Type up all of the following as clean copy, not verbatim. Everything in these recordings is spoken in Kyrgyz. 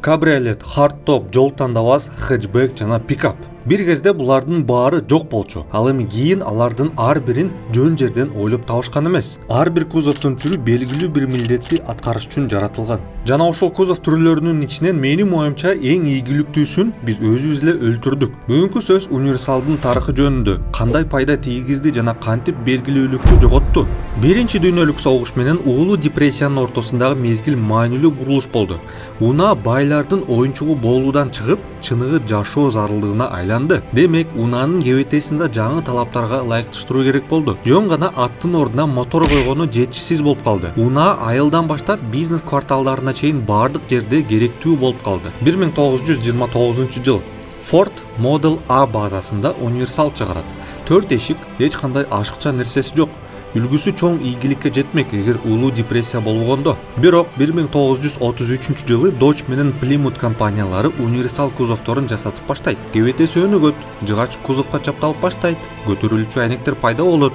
Кабриолет, хардтоп, жол тандабас, хэтчбэк жана пикап. Бир кезде булардын баары жок болчу. Ал эми кийин алардын ар бирин жөн жерден ойлоп табышкан эмес. Ар бир кузовдун түрү белгилүү бир милдетти аткарыш үчүн жаратылган. Жана ошол кузов түрлөрүнүн ичинен менин оюмча эң ийгиликтүүсүн биз өзүбүз эле өлтүрдүк. Бүгүнкү сөз универсалдын тарыхы жөнүндө. Кандай пайда тийгизди жана кантип белгилүүлүктү жоготту? Биринчи дүйнөлүк согуш менен уулуу депрессиянын ортосундагы мезгил маанилүү бурулуш болду. Унаа байлардын оюнчугу болуудан чыгып, чыныгы жашоо зарылдыгына айланды. Демек, унаанын кебетесинде жаңы талаптарга ылайыкташтыруу керек болду. Жөн гана аттын ордуна мотор койгону жетишсиз болуп калды. Унаа айылдан баштап бизнес кварталдарына чейин бардык жерде керектүү болуп калды. 1929 жыл Ford Model A базасында универсал чыгарат. 4 эшик, эч кандай ашыкча нерсеси жок. Үлгүсү чоң ийгиликке жетмек эгер улуу депрессия болгондо. Бирок 1933 жылы Dodge менен Plymouth компаниялары универсал кузовторун жасатып баштайт. Кебетеси өнүгөт, жыгач кузовко чапталып баштайт, көтөрүлүүчү айнектер пайда болот.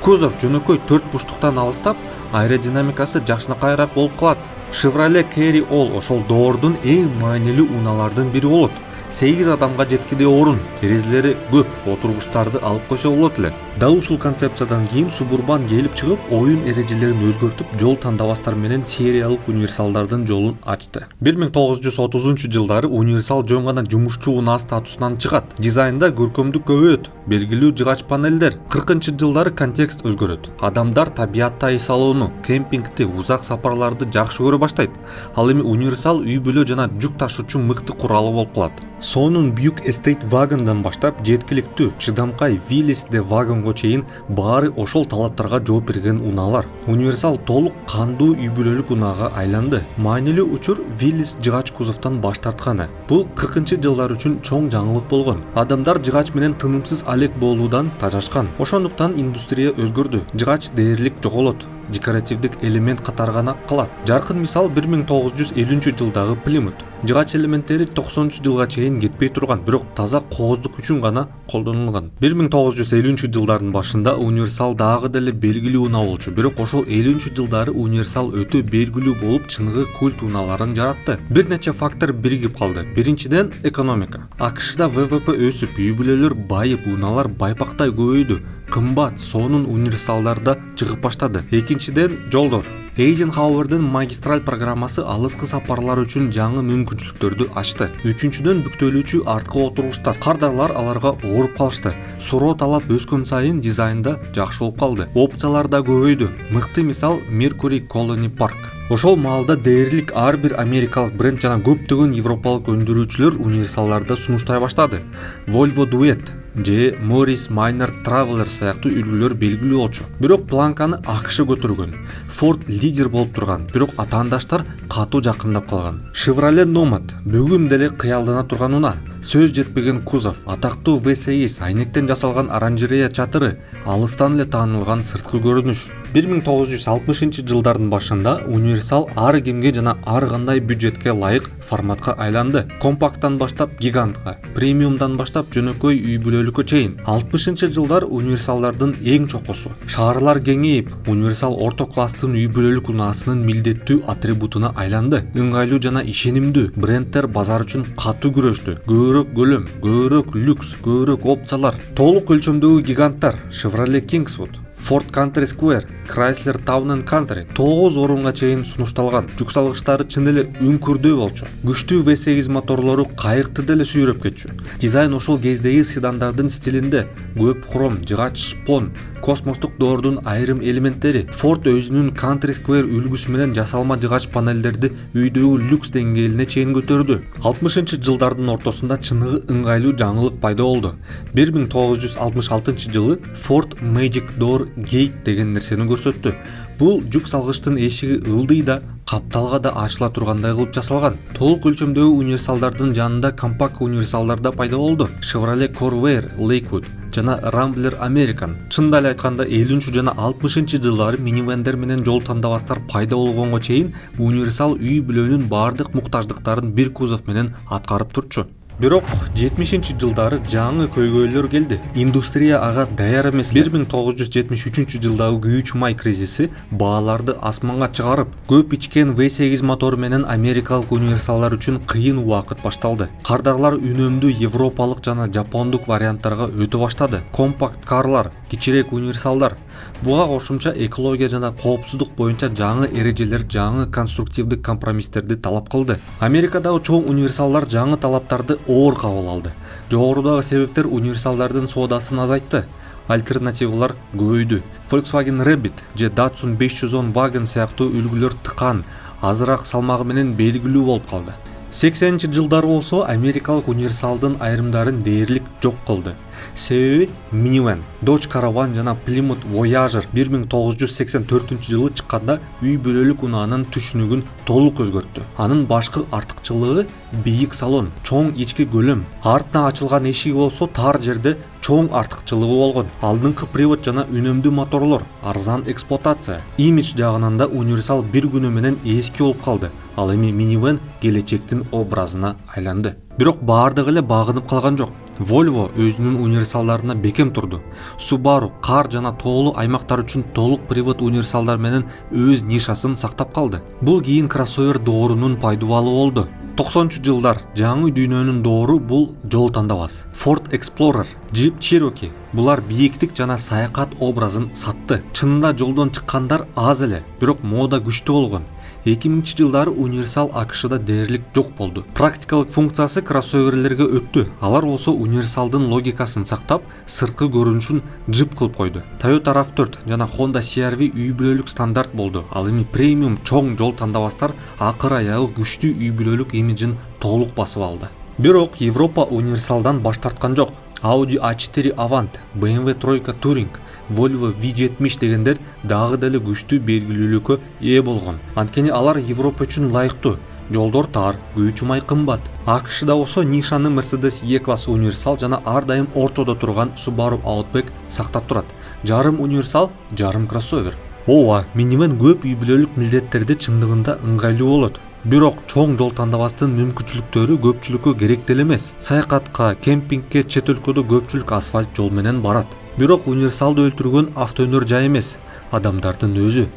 Кузов жөнөкөй 4 бурчтуктан алыстап, аэродинамикасы жакшынакайраак болуп калат. Chevrolet Carry All ошол доордун эң маанилүү унаалардын бири болот. 8 адамга жеткиде орун, терезелери көп, отургучтарды алып койсо болот эле. Дал ушул концепциядан кийин Suburban келип чыгып, оюн эрежелерин өзгөртүп, жол тандабастар менен сериялык универсалдардын жолун ачты. 1930 жылдары универсал жөн гана жумушчу унаа статусунан чыгат. Дизайнда көркөмдүк көбөйөт, белгилүү жыгач панелдер. 40-жылдары контекст өзгөрөт. Адамдар табиятта эс алууну, кемпингти, узак сапарларды жакшы көрө баштайт. Ал эми универсал үй бүлө жана жүк ташуучу мыкты куралы болуп калат. Сонун Buick Estate Wagon'дан баштап жеткиликтүү чыдамкай Willys de Wagon'го чейин баары ошол талаптарга жооп берген унаалар. Универсал толук кандуу үй бүлөлүк унаага айланды. Маанилүү учур Willys жыгач кузовтон баш тартканы. Бул 40-жылдар үчүн чоң жаңылык болгон. Адамдар жыгач менен тынымсыз алек болуудан тажашкан. Ошондуктан индустрия өзгөрдү. Жыгач дээрлик жоголот, декоративдик элемент катары гана калат. Жаркын мисал 1950-жылдагы Plymouth. Жыгач элементтери 90-жылга чейин кетпей турган, бирок таза кооздук үчүн гана колдонулган. 1950-жылдардын башында универсал дагы деле белгилүү унаа болчу, бирок ошол 50-жылдары универсал өтө белгилүү болуп, чыныгы культ унааларын жаратты. Бир нече фактор биригип калды. Биринчиден экономика. АКШда ВВП өсүп, үй бүлөлөр байып, унаалар байпактай көбөйдү. Кымбат, сонун универсалдарда чыгып баштады. Экинчиден жолдор. Эйзенхауэрдин магистраль программасы алыскы сапарлар үчүн жаңы мүмкүнчүлүктөрдү ачты. Үчүнчүдөн бүктөлүүчү арткы отургучтар. Кардарлар аларга ооруп калышты. Суроо талап өскөн сайын дизайнда жакшы болуп калды. Опциялар да көбөйдү. Мыкты мисал Mercury Colony Park. Ошол маалда дээрлик ар бир америкалык бренд жана көптөгөн европалык өндүрүүчүлөр универсалдарды сунуштай баштады. Volvo Duet же Morris Minor Traveler сыяктуу үлгүлөр белгилүү болчу. Бирок планканы АКШ көтөргөн. Ford лидер болуп турган, бирок атаандаштар катуу жакындап калган. Chevrolet Nomad бүгүн деле кыялдана турган унаа. Сөз жетпеген кузов, атактуу V8 айнектен жасалган оранжерея чатыры, алыстан эле таанылган сырткы көрүнүш. 1960-жылдардын башында универсал ар кимге жана ар кандай бюджетке ылайык форматка айланды. Компакттан баштап гигантка, премиумдан баштап жөнөкөй үй бүлөлүккө чейин. 60-жылдар универсалдардын эң чокусу. Шаарлар кеңейип, универсал орто класстын үй бүлөлүк унаасынын милдеттүү атрибутуна айланды. Ыңгайлуу жана ишенимдүү брендтер базар үчүн катуу күрөштү. Көбүрөөк көлөм, көбүрөөк люкс, көбүрөөк опциялар. Толук өлчөмдөгү гиганттар Chevrolet Kingswood, Ford Country Square, Chrysler Town & Country 9 орунга чейин сунушталган. Жүк салгычтары чын эле үңкүрдүү болчу. Күчтүү V8 моторлору кайыкты деле сүйрөп кетчү. Дизайн ошол кездеги седандардын стилинде. Көп хром, жыгач шпон, космостук доордун айрым элементтери. Ford өзүнүн Country Square үлгүсү менен жасалма жыгач панелдерди үйдөгү люкс деңгээлине чейин көтөрдү. 60-жылдардын ортосунда чыныгы ыңгайлуу жаңылык пайда болду. 1966 Ford Magic Door Gate деген нерсени көрсөттү. Бул жүк салгычтын эшиги ылдый да, капталга да ачыла тургандай кылып жасалган. Толук өлчөмдөгү универсалдардын жанында компакт универсалдар да пайда болду. Chevrolet Corvair, Lakewood жана Rambler American. Чындап эле айтканда 50 жана 60-жылдары минивендер менен жол тандабастар пайда болгонго чейин универсал үй бүлөнүн бардык муктаждыктарын бир кузов менен аткарып турчу. Бирок 70-жылдары жаңы көйгөйлөр келди. Индустрия ага даяр эмес. 1973-жылдагы күйүүчү май кризиси бааларды асманга чыгарып, көп ичкен V8 мотор менен америкалык универсалдар үчүн кыйын убакыт башталды. Кардарлар үнөмдүү европалык жана жапондук варианттарга өтө баштады. Компакт карлар, кичирээк универсалдар. Буга кошумча экология жана коопсуздук боюнча жаңы эрежелер, жаңы конструктивдик компромисстерди талап кылды. Америкадагы чоң универсалдар жаңы талаптарды оор кабыл алды. Жогорудагы себептер универсалдардын соодасын азайтты. Альтернативалар көбөйдү. Volkswagen Rabbit же Datsun 510 Wagon сыяктуу үлгүлөр тыкан, азыраак салмагы менен белгилүү болуп калды. 80-жылдары болсо америкалык универсалдын айрымдарын дээрлик жок кылды. Себеби Minivan, Dodge Caravan жана Plymouth Voyager 1984-жылы чыкканда үй бүлөлүк унаанын түшүнүгүн толук өзгөрттү. Анын башкы артыкчылыгы бийик салон, чоң ички көлөм. Артына ачылган эшиги болсо тар жерде чоң артыкчылыгы болгон. Алдыңкы привод жана үнөмдүү моторлор, арзан эксплуатация. Имидж жагынан да универсал бир күнү менен эски болуп калды. Ал эми Minivan келечектин образына айланды. Бирок баардыгы эле багынып калган жок. Volvo өзүнүн универсалдарына бекем турду. Subaru кар жана тоолуу аймактар үчүн толук привод универсалдар менен өз нишасын сактап калды. Бул кийин кроссовер доорунун пайдубалы болду. 90-жылдар жаңы дүйнөнүн доору бул жол тандабас. Ford Explorer, Jeep Cherokee булар бийиктик жана саякат образын сатты. Чынында жолдон чыккандар аз эле, бирок мода күчтүү болгон. 2000-жылдары универсал АКШда дээрлик жок болду. Практикалык функциясы кроссоверлерге өттү. Алар болсо универсалдын логикасын сактап, сырткы көрүнүшүн жып кылып койду. Toyota RAV4 жана Honda CR-V үй бүлөлүк стандарт болду. Ал эми премиум чоң жол тандабастар акыр аягы күчтүү үй бүлөлүк имиджин толук басып алды. Бирок Европа универсалдан баш тарткан жок. Audi A4 Avant, BMW Тройка Touring, Volvo V70 дегендер дагы деле күчтүү белгилүүлүккө ээ болгон. Анткени алар Европа үчүн лайыктуу. Жолдор тар, күйүүчү май кымбат. АКШда болсо нишаны Mercedes E-класс универсал жана ар дайым ортодо турган Subaru Outback сактап турат. Жарым универсал, жарым кроссовер. Ооба, Minivan көп үй бүлөлүк милдеттерди чындыгында ыңгайлуу болот. Бирок чоң жол тандабастын мүмкүнчүлүктөрү көпчүлүккө керек деле эмес. Саякатка, кемпингке чет өлкөдө көпчүлүк асфальт жол менен барат. Бирок универсалды өлтүргөн автоөнөр жай эмес, адамдардын өзү.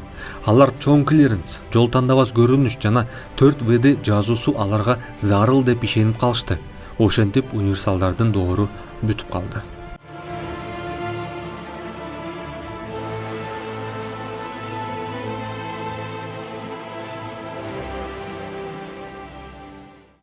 Алар чоң клиренс, жол тандабас көрүнүш жана 4VD жазуусу аларга зарыл деп ишенип калышты. Ошентип универсалдардын доору бүтүп калды.